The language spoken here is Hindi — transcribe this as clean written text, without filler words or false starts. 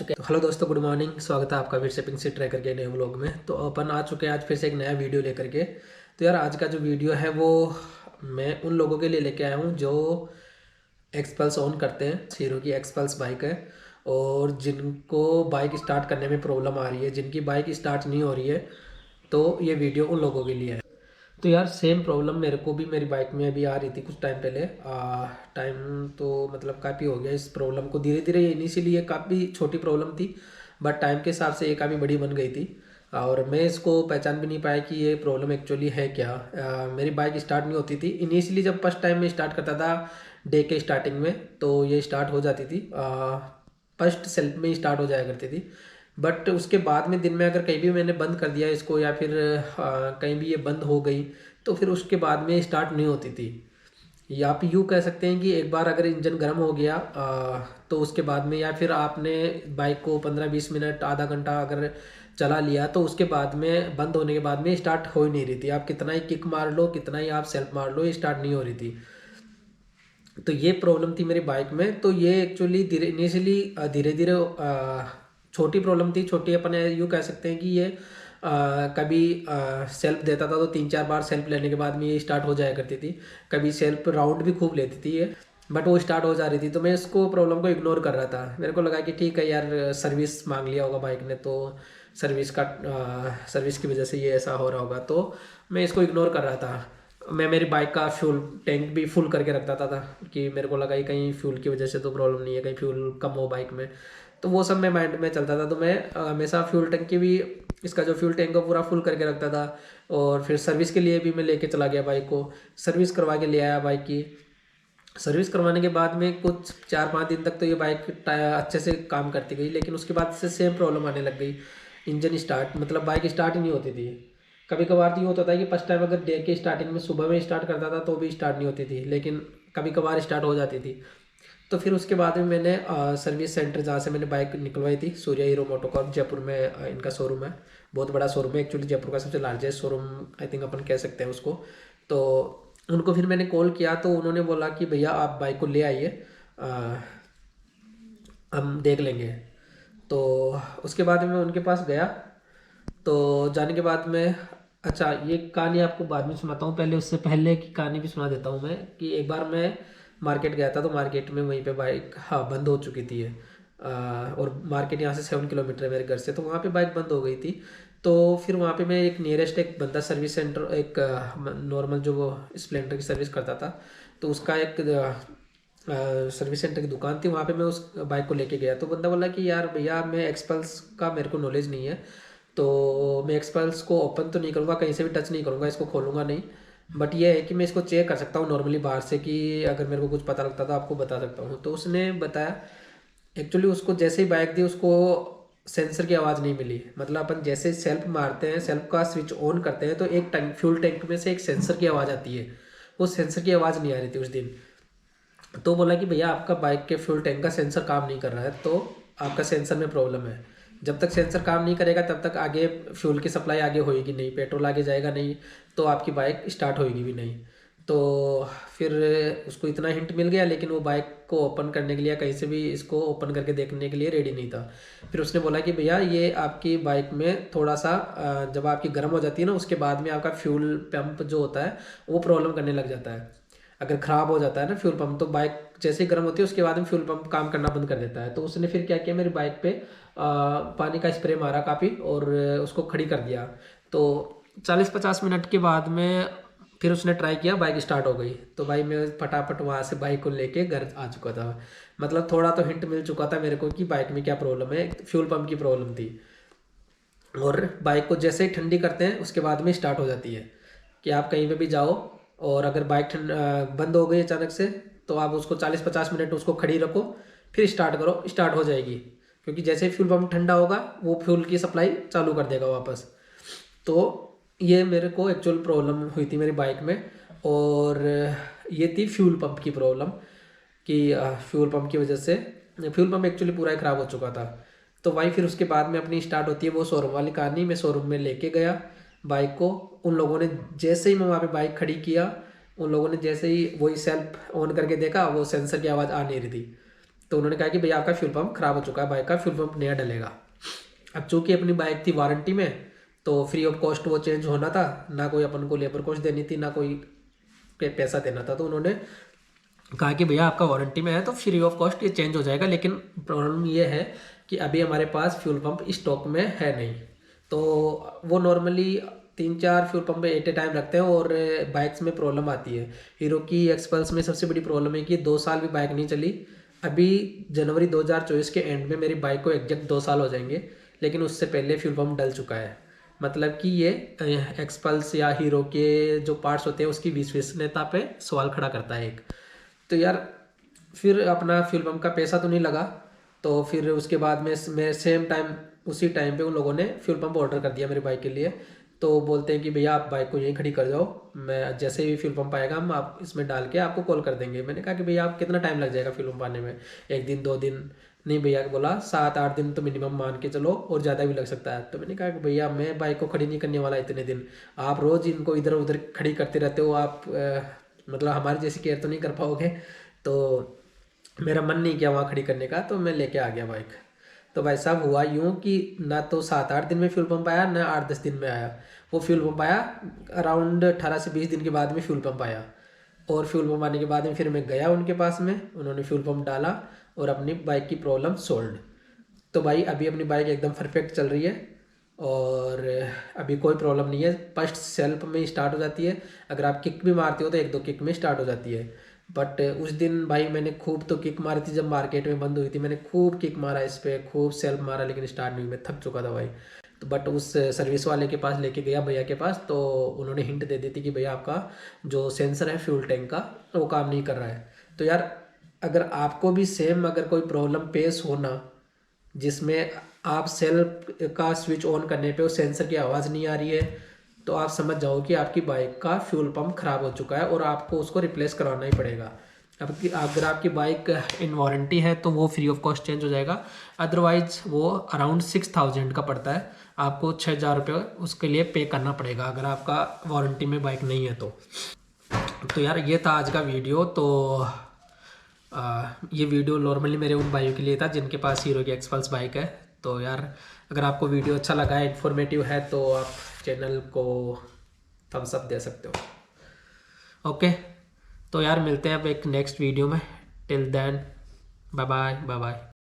चुके हैं। तो हेलो दोस्तों, गुड मॉर्निंग। स्वागत है आपका फिर से पिंक ट्रैकर के नए व्लॉग में। तो अपन आ चुके हैं आज फिर से एक नया वीडियो लेकर के। तो यार आज का जो वीडियो है वो मैं उन लोगों के लिए लेके आया हूँ जो एक्सपल्स ऑन करते हैं। हीरो की एक्सपल्स बाइक है और जिनको बाइक स्टार्ट करने में प्रॉब्लम आ रही है, जिनकी बाइक स्टार्ट नहीं हो रही है, तो ये वीडियो उन लोगों के लिए है। तो यार सेम प्रॉब्लम मेरे को भी मेरी बाइक में अभी आ रही थी कुछ टाइम पहले। टाइम तो मतलब काफ़ी हो गया इस प्रॉब्लम को। धीरे धीरे इनिशियली ये काफ़ी छोटी प्रॉब्लम थी, बट टाइम के हिसाब से ये काफ़ी बड़ी बन गई थी और मैं इसको पहचान भी नहीं पाया कि ये प्रॉब्लम एक्चुअली है क्या। मेरी बाइक स्टार्ट नहीं होती थी इनिशियली। जब फर्स्ट टाइम मैं स्टार्ट करता था डे के स्टार्टिंग में, तो ये स्टार्ट हो जाती थी, फर्स्ट सेल्फ में ही स्टार्ट हो जाया करती थी। बट उसके बाद में दिन में अगर कहीं भी मैंने बंद कर दिया इसको या फिर कहीं भी ये बंद हो गई, तो फिर उसके बाद में स्टार्ट नहीं होती थी। या आप यूँ कह सकते हैं कि एक बार अगर इंजन गर्म हो गया तो उसके बाद में, या फिर आपने बाइक को 15-20 मिनट आधा घंटा अगर चला लिया, तो उसके बाद में बंद होने के बाद में स्टार्ट हो ही नहीं रही थी। आप कितना ही किक मार लो, कितना ही आप सेल्फ मार लो, ये स्टार्ट नहीं हो रही थी। तो ये प्रॉब्लम थी मेरी बाइक में। तो ये एक्चुअली धीरे इनिशियली धीरे धीरे छोटी प्रॉब्लम थी। छोटी अपन यूँ कह सकते हैं कि ये कभी सेल्फ देता था तो 3-4 बार सेल्फ लेने के बाद में ये स्टार्ट हो जाया करती थी। कभी सेल्फ राउंड भी खूब लेती थी ये, बट वो स्टार्ट हो जा रही थी। तो मैं इसको प्रॉब्लम को इग्नोर कर रहा था। मेरे को लगा कि ठीक है यार, सर्विस मांग लिया होगा बाइक ने, तो सर्विस की वजह से ये ऐसा हो रहा होगा। तो मैं इसको इग्नोर कर रहा था। मैं मेरी बाइक का फ्यूल टैंक भी फुल करके रखता था कि मेरे को लगा कि कहीं फ्यूल की वजह से तो प्रॉब्लम नहीं है, कहीं फ्यूल कम हो बाइक में। तो वो सब मैं माइंड में चलता था। तो मैं हमेशा फ्यूल टैंक की भी, इसका जो फ्यूल टैंक है पूरा फुल करके रखता था। और फिर सर्विस के लिए भी मैं लेके चला गया बाइक को, सर्विस करवा के ले आया बाइक की। सर्विस करवाने के बाद में कुछ 4-5 दिन तक तो ये बाइक अच्छे से काम करती गई, लेकिन उसके बाद से सेम प्रॉब्लम आने लग गई। इंजन स्टार्ट, मतलब बाइक स्टार्ट ही नहीं होती थी। कभी कभार तो ये होता था कि फर्स्ट टाइम अगर डे के स्टार्टिंग में सुबह में स्टार्ट करता था तो भी स्टार्ट नहीं होती थी, लेकिन कभी कभार स्टार्ट हो जाती थी। तो फिर उसके बाद में मैंने सर्विस सेंटर जहाँ से मैंने बाइक निकलवाई थी, सूर्या हीरो मोटोकॉर्प, जयपुर में इनका शोरूम है। बहुत बड़ा शोरूम है एक्चुअली, जयपुर का सबसे लार्जेस्ट शोरूम आई थिंक अपन कह सकते हैं उसको। तो उनको फिर मैंने कॉल किया तो उन्होंने बोला कि भैया आप बाइक को ले आइए, हम देख लेंगे। तो उसके बाद मैं उनके पास गया। तो जाने के बाद में, अच्छा ये कहानी आपको बाद में सुनाता हूँ, पहले उससे पहले की कहानी भी सुना देता हूँ मैं। कि एक बार मैं मार्केट गया था, तो मार्केट में वहीं पे बाइक बंद हो चुकी थी ये। और मार्केट यहाँ से 7 किलोमीटर है मेरे घर से, तो वहाँ पे बाइक बंद हो गई थी। तो फिर वहाँ पे मैं एक नियरेस्ट एक बंदा सर्विस सेंटर, एक नॉर्मल जो वो स्प्लेंडर की सर्विस करता था, तो उसका एक सर्विस सेंटर की दुकान थी, वहाँ पे मैं उस बाइक को लेके गया। तो बंदा बोला कि यार भैया, मैं एक्सपल्स का मेरे को नॉलेज नहीं है, तो मैं एक्सपल्स को ओपन तो नहीं करूँगा, कहीं से भी टच नहीं करूँगा, इसको खोलूँगा नहीं। बट ये है कि मैं इसको चेक कर सकता हूँ नॉर्मली बाहर से, कि अगर मेरे को कुछ पता लगता तो आपको बता सकता हूँ। तो उसने बताया एक्चुअली उसको जैसे ही बाइक दी उसको सेंसर की आवाज़ नहीं मिली। मतलब अपन जैसे सेल्फ मारते हैं, सेल्फ का स्विच ऑन करते हैं, तो एक टैंक, फ्यूल टैंक में से एक सेंसर की आवाज़ आती है। वो सेंसर की आवाज़ नहीं आ रही थी उस दिन। तो बोला कि भैया आपका बाइक के फ्यूल टैंक का सेंसर काम नहीं कर रहा है, तो आपका सेंसर में प्रॉब्लम है। जब तक सेंसर काम नहीं करेगा तब तक आगे फ्यूल की सप्लाई आगे होएगी नहीं, पेट्रोल आगे जाएगा नहीं, तो आपकी बाइक स्टार्ट होएगी भी नहीं। तो फिर उसको इतना हिंट मिल गया, लेकिन वो बाइक को ओपन करने के लिए, कहीं से भी इसको ओपन करके देखने के लिए रेडी नहीं था। फिर उसने बोला कि भैया ये आपकी बाइक में थोड़ा सा जब आपकी गर्म हो जाती है ना, उसके बाद में आपका फ्यूल पंप जो होता है वो प्रॉब्लम करने लग जाता है। अगर ख़राब हो जाता है ना फ्यूल पंप, तो बाइक जैसे ही गर्म होती है उसके बाद में फ्यूल पंप काम करना बंद कर देता है। तो उसने फिर क्या किया, मेरी बाइक पे पानी का स्प्रे मारा काफ़ी और उसको खड़ी कर दिया। तो 40-50 मिनट के बाद में फिर उसने ट्राई किया, बाइक स्टार्ट हो गई। तो भाई मैं फटाफट वहाँ से बाइक को लेके घर आ चुका था। मतलब थोड़ा तो हिंट मिल चुका था मेरे को कि बाइक में क्या प्रॉब्लम है, फ्यूल पंप की प्रॉब्लम थी। और बाइक को जैसे ही ठंडी करते हैं उसके बाद में स्टार्ट हो जाती है। कि आप कहीं पे भी जाओ और अगर बाइक बंद हो गई अचानक से, तो आप उसको 40-50 मिनट उसको खड़ी रखो, फिर स्टार्ट करो, स्टार्ट हो जाएगी। क्योंकि जैसे ही फ्यूल पंप ठंडा होगा वो फ्यूल की सप्लाई चालू कर देगा वापस। तो ये मेरे को एक्चुअल प्रॉब्लम हुई थी मेरी बाइक में। और ये थी फ्यूल पंप की प्रॉब्लम, कि फ्यूल पंप की वजह से फ्यूल पंप एक्चुअली पूरा ही ख़राब हो चुका था। तो वही फिर उसके बाद में अपनी स्टार्ट होती है वो शोरूम वाली कहानी। मैं शोरूम में लेके गया बाइक को। उन लोगों ने जैसे ही मैं वहाँ पे बाइक खड़ी किया, उन लोगों ने जैसे ही वही सेल्फ ऑन करके देखा, वो सेंसर की आवाज़ आ नहीं रही थी। तो उन्होंने कहा कि भैया आपका फ्यूल पंप खराब हो चुका है, बाइक का फ्यूल पंप नया डलेगा। अब चूंकि अपनी बाइक थी वारंटी में, तो फ्री ऑफ कॉस्ट वो चेंज होना था, ना कोई अपन को लेबर कॉस्ट देनी थी, ना कोई पैसा देना था। तो उन्होंने कहा कि भैया आपका वारंटी में है तो फ्री ऑफ कॉस्ट ये चेंज हो जाएगा, लेकिन प्रॉब्लम ये है कि अभी हमारे पास फ्यूल पंप स्टॉक में है नहीं। तो वो normally 3-4 fuel pump at A time रखते हैं और बाइक्स में प्रॉब्लम आती है। हीरो की एक्सपल्स में सबसे बड़ी प्रॉब्लम है कि 2 साल भी बाइक नहीं चली। अभी जनवरी 2024 के एंड में मेरी बाइक को एग्जैक्ट 2 साल हो जाएंगे, लेकिन उससे पहले फ्यूल पंप डल चुका है। मतलब कि ये एक्सपल्स या हीरो के जो पार्ट्स होते हैं उसकी विश्वसनीयता पे सवाल खड़ा करता है एक। तो यार फिर अपना फ्यूल पंप का पैसा तो नहीं लगा, तो फिर उसके बाद में मैं सेम टाइम उसी टाइम पे उन लोगों ने फ्यूल पंप ऑर्डर कर दिया मेरी बाइक के लिए। तो बोलते हैं कि भैया आप बाइक को यहीं खड़ी कर जाओ, मैं जैसे ही फ्यूल पंप आएगा हम आप इसमें डाल के आपको कॉल कर देंगे। मैंने कहा कि भैया आप कितना टाइम लग जाएगा फ्यूल पंप आने में, 1 दिन 2 दिन? नहीं भैया, बोला 7-8 दिन तो मिनिमम मान के चलो, और ज़्यादा भी लग सकता है। तो मैंने कहा कि भैया मैं बाइक को खड़ी नहीं करने वाला इतने दिन, आप रोज़ इनको इधर उधर खड़ी करते रहते हो, आप मतलब हमारी जैसी केयर तो नहीं कर पाओगे। तो मेरा मन नहीं किया वहाँ खड़ी करने का, तो मैं लेके आ गया बाइक। तो भाई साहब हुआ यूँ कि ना तो 7-8 दिन में फ्यूल पंप आया, ना 8-10 दिन में आया। वो फ्यूल पंप आया अराउंड 18 से 20 दिन के बाद में फ्यूल पंप आया। और फ्यूल पंप आने के बाद में फिर मैं गया उनके पास में, उन्होंने फ्यूल पंप डाला और अपनी बाइक की प्रॉब्लम सोल्व। तो भाई अभी अपनी बाइक एकदम परफेक्ट चल रही है और अभी कोई प्रॉब्लम नहीं है। फर्स्ट सेल्फ में स्टार्ट हो जाती है, अगर आप किक भी मारते हो तो 1-2 किक में स्टार्ट हो जाती है। बट उस दिन भाई मैंने खूब तो किक मारी थी, जब मार्केट में बंद हुई थी मैंने खूब किक मारा इस पर, खूब सेल्फ मारा, लेकिन स्टार्ट नहीं हुई, मैं थक चुका था भाई। तो बट उस सर्विस वाले के पास लेके गया भैया के पास, तो उन्होंने हिंट दे दी थी कि भैया आपका जो सेंसर है फ्यूल टैंक का वो काम नहीं कर रहा है। तो यार अगर आपको भी सेम अगर कोई प्रॉब्लम पेश होना, जिसमें आप सेल्फ का स्विच ऑन करने पे उस सेंसर की आवाज़ नहीं आ रही है, तो आप समझ जाओ कि आपकी बाइक का फ्यूल पंप ख़राब हो चुका है और आपको उसको रिप्लेस करवाना ही पड़ेगा। अब अगर आपकी बाइक इन वारंटी है तो वो फ्री ऑफ कॉस्ट चेंज हो जाएगा, अदरवाइज वो अराउंड 6000 का पड़ता है, आपको 6000 रुपये उसके लिए पे करना पड़ेगा अगर आपका वारंटी में बाइक नहीं है तो यार ये था आज का वीडियो। तो ये वीडियो नॉर्मली मेरे उन भाइयों के लिए था जिनके पास हीरो की एक्सपल्स बाइक है। तो यार अगर आपको वीडियो अच्छा लगा है, इन्फॉर्मेटिव है, तो आप चैनल को थम्स अप दे सकते हो। ओके, तो यार मिलते हैं अब एक नेक्स्ट वीडियो में। Till then bye bye bye bye.